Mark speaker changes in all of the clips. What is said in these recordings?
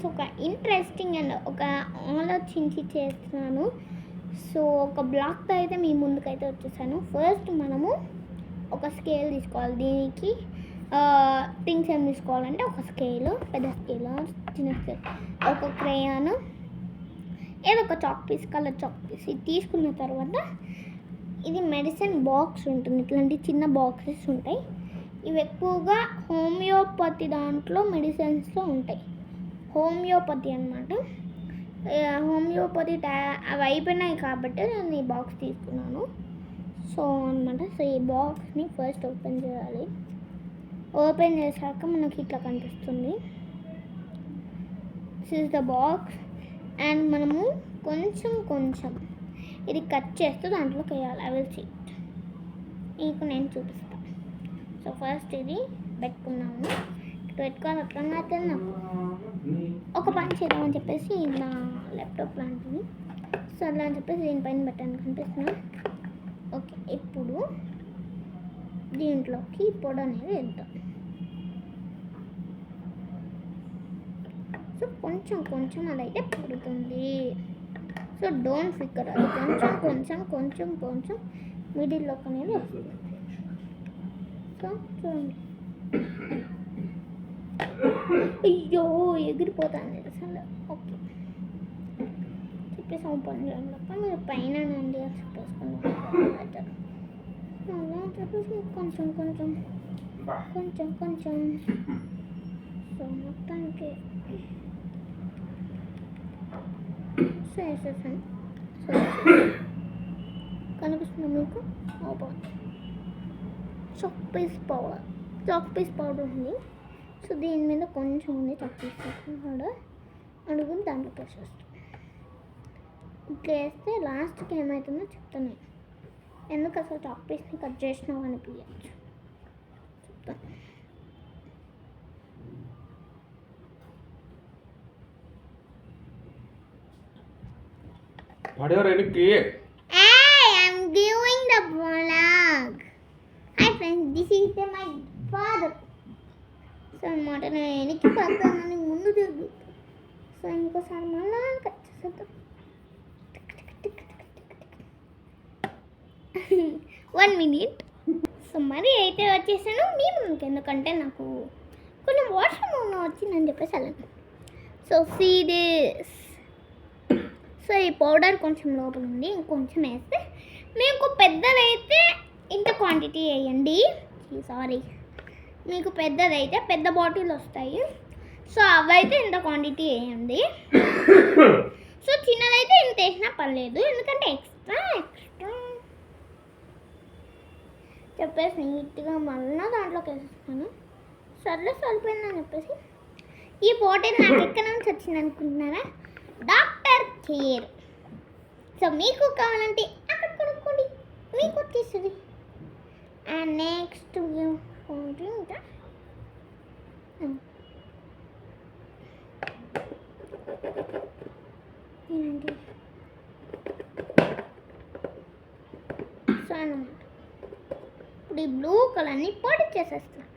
Speaker 1: Friends ఒక interesting and ఒక ఆలోచించి చేస్తున్నాను. సో ఒక బ్లాక్తో అయితే మీ ముందుకైతే వచ్చేసాను. ఫస్ట్ మనము ఒక స్కేల్ తీసుకోవాలి. దీనికి థింగ్స్ ఏం తీసుకోవాలంటే ఒక స్కేలు, పెద్ద స్కేల్, చిన్న స్కేల్, ఒక క్రేయాన్, ఏదో ఒక chalk piece, colour chalk piece. ఇది తీసుకున్న తర్వాత ఇది మెడిసిన్ బాక్స్ ఉంటుంది. ఇట్లాంటి చిన్న బాక్సెస్ ఉంటాయి. ఇవి ఎక్కువగా హోమియోపతి దాంట్లో మెడిసిన్స్లో ఉంటాయి. హోమియోపతి అనమాట. హోమియోపతి అవి అయిపోయినాయి కాబట్టి నేను ఈ బాక్స్ తీసుకున్నాను. సో అనమాట. సో ఈ బాక్స్ని ఫస్ట్ ఓపెన్ చేయాలి. ఓపెన్ చేశాక మనకి ఇట్లా కనిపిస్తుంది. This is the box. And మనము కొంచెం ఇది కట్ చేస్తూ దాంట్లోకి వేయాలి. I will see it. మీకు నేను చూపిస్తాను. సో ఫస్ట్ ఇది పెట్టుకున్నాము. పెట్టుకోవాలి అట్లా తిన్నాము. ఒక పని చేద్దామని చెప్పేసి నా ల్యాప్టాప్ లాంటిది. సో అలా అని చెప్పేసి దీనిపైన పెట్టాను. కనిపిస్తున్నా? ఓకే. ఇప్పుడు దీంట్లోకి పొడి అనేది వేద్దాం. సో కొంచెం అదైతే పడుతుంది. సో డోంట్ ఫిక్కర్. అది కొంచెం మిడిల్లోకి అనేది వస్తుంది. సో చూడండి. అయ్యో ఎగిరిపోతుంది అసలు. ఓకే చెప్పేసి ఓపెన్ చేయాలప్ప. మీరు పైన నుండి చెప్పేసుకున్నాను. చెప్పేసి కొంచెం సో మొత్తానికి సో వేసేసాను. సో కనిపిస్తుంది మీకు? ఓపెన్. చాక్ పీస్ పౌడర్ ఉంది. సో దీని మీద కొంచెం ఉంది చాక్ పీస్ పౌడర్. అడుగుని దాంట్లోకి వేసేస్తాను. ఇట్లా వేస్తే లాస్ట్కి ఏమవుతుందో చెప్తాను. ఎందుకు అసలు చాక్ పీస్ని కట్ చేసినావు అనిపించచ్చు చెప్తాను. I'm doing the vlog. Hi friends, this is my father. So అనమాట నేను వెనక్కి పడతానని ముందు తిరుగు. సో ఇంకోసారి మళ్ళా కట్ చేసేద్దాం. 1 minute. సో మరి అయితే వచ్చేసాను మీ ముందుకు. ఎందుకంటే నాకు కొంచెం వాష్రూమ్ వచ్చిందని చెప్పేసి వెళ్ళాను. So see this. సో ఈ పౌడర్ కొంచెం లోపల ఉంది. ఇంకొంచెం వేస్తే మీకు పెద్దదైతే ఇంత క్వాంటిటీ వేయండి. సారీ, మీకు పెద్దదైతే పెద్ద బాటిల్ వస్తాయి. సో అవైతే ఇంత క్వాంటిటీ వేయండి. సో చిన్నదైతే ఇంత వేసినా పర్లేదు. ఎందుకంటే ఎక్స్ట్రా చెప్పేసి నీట్గా మళ్ళీ దాంట్లోకి వేసేస్తాను. సర్లే సరిపోయిందని చెప్పేసి ఈ బాటిల్ నాకు ఎక్కడ నుంచి వచ్చింది అనుకుంటున్నారా? Doctor care. సో మీకు కావాలంటే అక్కడ కొనుక్కోండి, మీకు వచ్చేస్తుంది. అండ్ నెక్స్ట్ ఇంకా ఏంటి సో అన్నమాట. ఇప్పుడు ఈ బ్లూ కలర్ని పొడి చేసేస్తాను.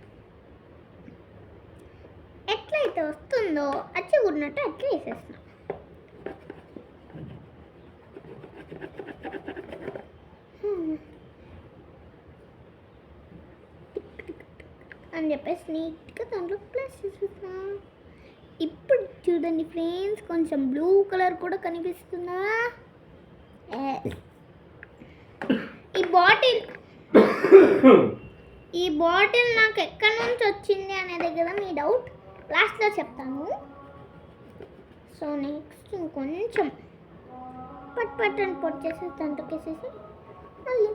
Speaker 1: ఎట్లయితే వస్తుందో అచ్చి ఉన్నట్టు అట్లా వేసేస్తున్నాను. అని చెప్పేసి నీట్గా దాంట్లో ప్లస్ చేసేస్తా. ఇప్పుడు చూడండి ఫ్రెండ్స్, కొంచెం బ్లూ కలర్ కూడా కనిపిస్తుందా? ఈ బాటిల్ నాకు ఎక్కడి నుంచి వచ్చింది అనేది కదా మీ డౌట్. లాస్ట్లో చెప్తాను. సో నెక్స్ట్ ఇంకొంచెం పట్టని పొడి చేసేసి దాంట్లోకి వేసేసి మళ్ళీ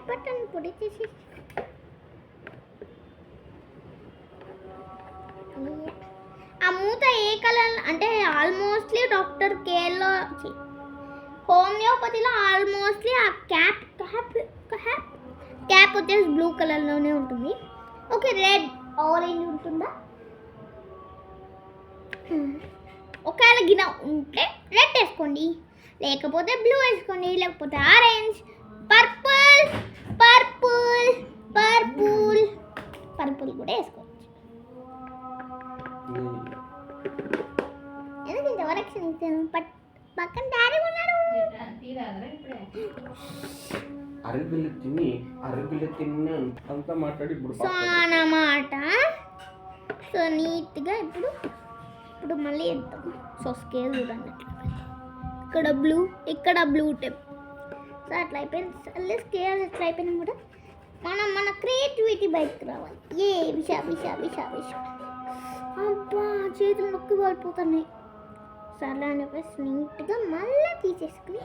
Speaker 1: పట్టని పొడి చేసి ఆ మూత ఏ కలర్ అంటే ఆల్మోస్ట్లీ డాక్టర్ కేర్లో హోమియోపతిలో ఆల్మోస్ట్లీ ఆ క్యాప్ వచ్చేసి బ్లూ కలర్లోనే ఉంటుంది. ఓకే, రెడ్ ఆరెంజ్ ఉంటుందా? ఒకవేళ గిన ఉంటే రెడ్ వేసుకోండి, లేకపోతే బ్లూ వేసుకోండి, లేకపోతే ఆరెంజ్, పర్పుల్. కూడా వేసుకోవచ్చు. ఎందుకు ఇంత వరక్షణ ఇచ్చాను? పక్కన డాడీ ఉన్నాడు.
Speaker 2: అరబిల్లి తిని అంతా మాట్లాడి ఇప్పుడు
Speaker 1: సో అన్నమాట. సో నీట్గా ఇప్పుడు మళ్ళీ వేద్దాం. సో స్కేల్ చూడండి, ఇక్కడ బ్లూ టెప్. సో అట్లా అయిపోయింది. అల్లే స్కేల్ ఎట్లా అయిపోయినా కూడా మన క్రియేటివిటీ బయటకు రావాలి. విష అబ్బా చేతులు నొక్కి పడిపోతున్నాయి. సర్లే అని చెప్పేసి నీట్గా మళ్ళీ తీసేసుకుని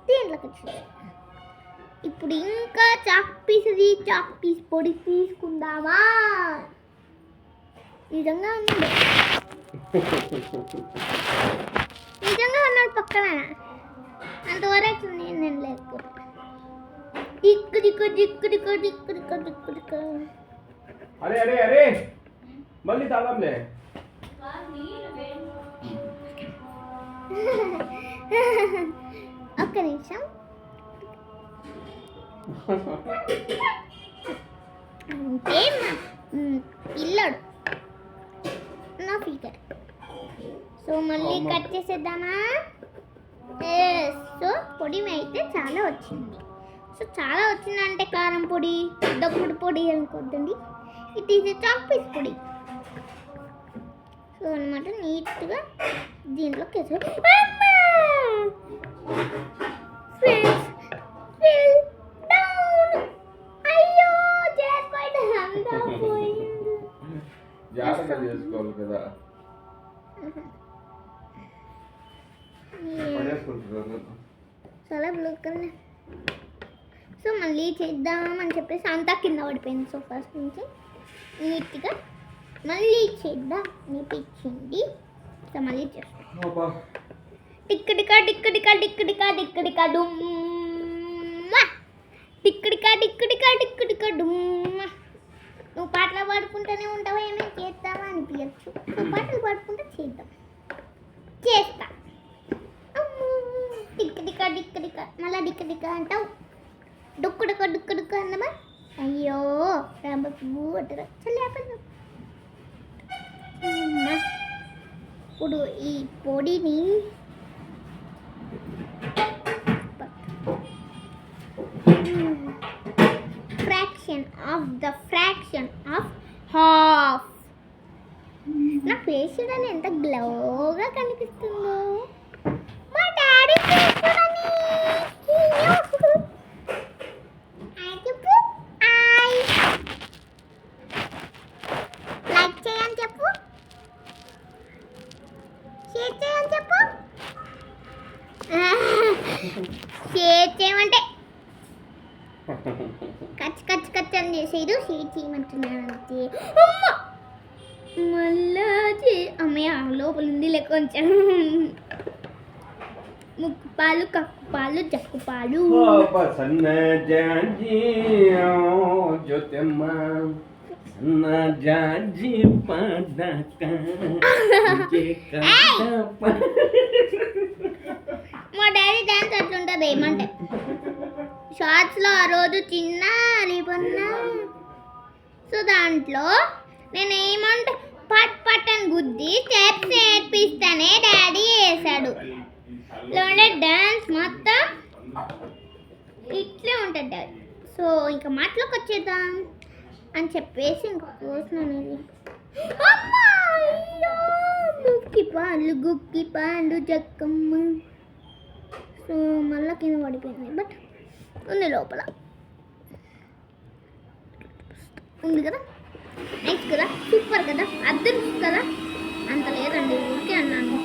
Speaker 1: దీంట్లోకి వచ్చేసి ఇప్పుడు ఇంకా చాక్ పీస్ పొడి తీసుకుందామా? నిజంగా ఉన్నాడు పక్కన. అంతవరకు నేను లేకపోతే
Speaker 2: అరే మళ్ళీ తాళంలే.
Speaker 1: ఒక్క నిమిషం. అంటే పిల్లడు నా ఫిగర్. సో మళ్ళీ కట్ చేసేద్దామా? సో పొడి అయితే చాలా వచ్చింది. సో చాలా వచ్చిందంటే కారం పొడి, దొక్కుడు పొడి అనుకోద్దండి. ఇట్ ఈజ్ చాక్ పీస్ పొడి. సో అనమాట నీట్గా దీంట్లోకి అయ్యో
Speaker 2: జాగ్రత్త చేసుకోవాలి కదా.
Speaker 1: చాలా బ్లూ కలర్. సో మళ్ళీ చేద్దామని చెప్పేసి అంతా కింద పడిపోయింది. సో ఫస్ట్ నుంచి నీట్గా మళ్ళీ చేద్దాం అనిపించింది. సో మళ్ళీ చేస్తాం. టిక్కడికా డుమ్మా. నువ్వు పాటలు పాడుకుంటూనే ఉంటావా? ఏమైనా చేస్తావా అనిపించచ్చు. నువ్వు పాటలు పాడుకుంటూ చేస్తా. టిక్కడికా మళ్ళీ డిక్కడికా అంటావు. డుక్కుడుక్క అన్నమా. అయ్యో రాంబు అంటారు. ఇప్పుడు ఈ పొడిని ఫ్రాక్షన్ ఆఫ్ హాఫ్. నా ఫేస్ చూడని ఎంత గ్లోగా కనిపిస్తుందో. మా డాడీ ఫేస్ చూడని. లైక్ చేయని చెప్పు, షేర్ చేయని చెప్పు. షేర్ చేయమంటే కచ్ అని చేసేది. షేర్ చేయమంటున్నాను అంతే. మళ్ళా అమ్మయ్య లోపల ఉంది కొంచెం. ముక్కు పాలు, కక్కు పాలు, జక్కు పాలు. మా డాడీ డాన్స్ అట్లుంటుంది. ఏమంటే షార్ట్స్లో ఆ రోజు చిన్న రిబన్నా. సో దాంట్లో నేను ఏమంటే పట్ అని గుద్ది స్టెప్స్ నేర్పిస్తానే డాడీ వేసాడు. లేదంటే డాన్స్ మొత్తం ఇట్లే ఉంటుంది డాడీ. సో ఇంకా మాటలోకి వచ్చేద్దాం అని చెప్పేసి ఇంకా కోసినాను. గుక్కి పాలు జక్కమ్మ. సో మళ్ళీ కింద పడిపోయింది. బట్ ఉంది లోపల ఉంది కదా. నెక్స్ట్ కదా, సూపర్ కదా, అద్దరు కదా. అంత లేదండి, ఊరికే అన్నాను.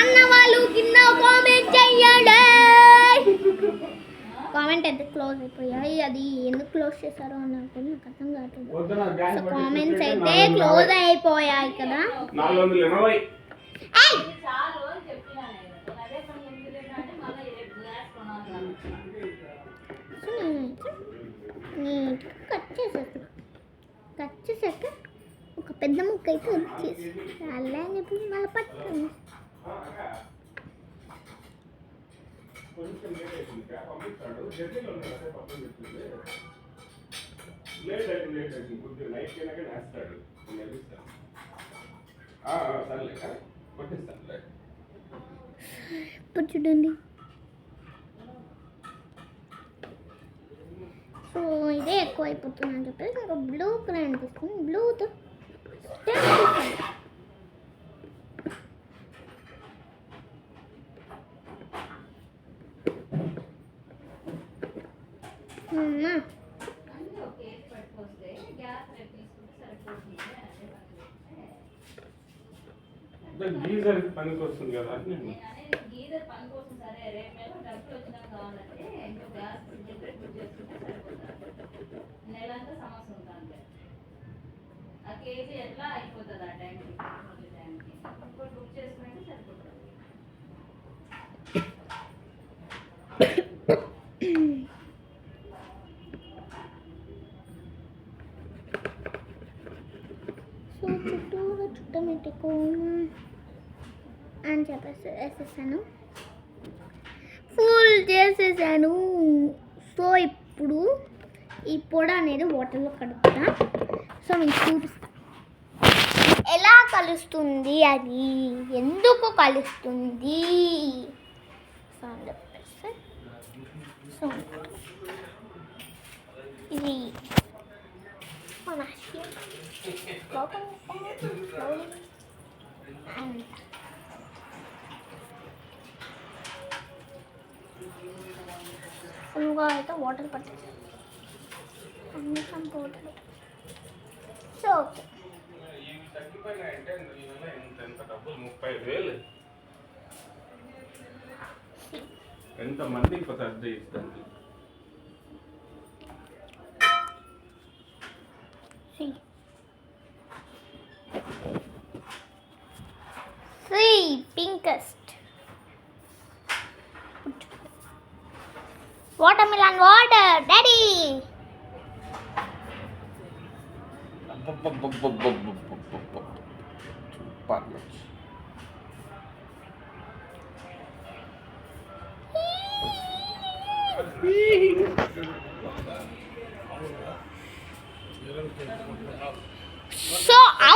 Speaker 1: అన్న వాళ్ళు కింద కామెంట్ చెయ్యండి. కామెంట్ అయితే క్లోజ్ అయిపోయాయి. అది ఎందుకు క్లోజ్ చేశారో అని నాకు అర్థం కావట్లేదు. సో కామెంట్స్ అయితే క్లోజ్ అయిపోయాయి కదా. కట్ చేసాక ఒక పెద్ద ముక్క అయితే వచ్చేసి అలా అని చెప్పి మళ్ళీ పట్టుకుని
Speaker 2: లేట్ అవుతుంది కొద్దిగా నైట్ అయినా కానీ వేస్తాడు నేను వెళ్ళిస్తాను సర్లే కొట్టిస్తానులే.
Speaker 1: ఇప్పుడు చూడండి. సో ఇదే ఎక్కువ అయిపోతుంది అని చెప్పేసి ఇంకా బ్లూ కలర్ తీసుకుని బ్లూతో
Speaker 2: గీజర్ పనికి వస్తుంది కదా అని
Speaker 3: గీజర్ పని కోసం సరే రేపు నెల డబ్బులు వచ్చినాక కావాలంటే ఇంకో గ్యాస్ సెపరేట్ బుక్ చేసుకుంటే సరిపోతుంది. నెలంతా సమస్య ఉంటుంది. ఆ కేజీ ఎట్లా అయిపోతుంది ఆ టైంకి ఇంకోటి బుక్ చేసుకుంటే సరిపోతుంది.
Speaker 1: సో చుట్టూరా చుట్టమెట్టుకో అని చెప్పేసి వేసేసాను, ఫుల్ చేసేసాను. సో ఇప్పుడు ఈ పొడి అనేది వాటర్లో కడుపుతా. సో మీకు చూపిస్తా ఎలా కలుస్తుంది, అది ఎందుకు కలుస్తుంది. సో అని చెప్పేసి సో ఇది మన ఫుల్గా అయితే వాటర్ పట్టేసి అన్ని కంపోర్ట్. సో ఓకే,
Speaker 2: ఇవి తగ్గిపోయినాయంటే ఎంత డబ్బులు 30,000 ఎంత మంది ఇంకో సర్ది ఇస్తుంది.
Speaker 1: pinkest watermelon water daddy. So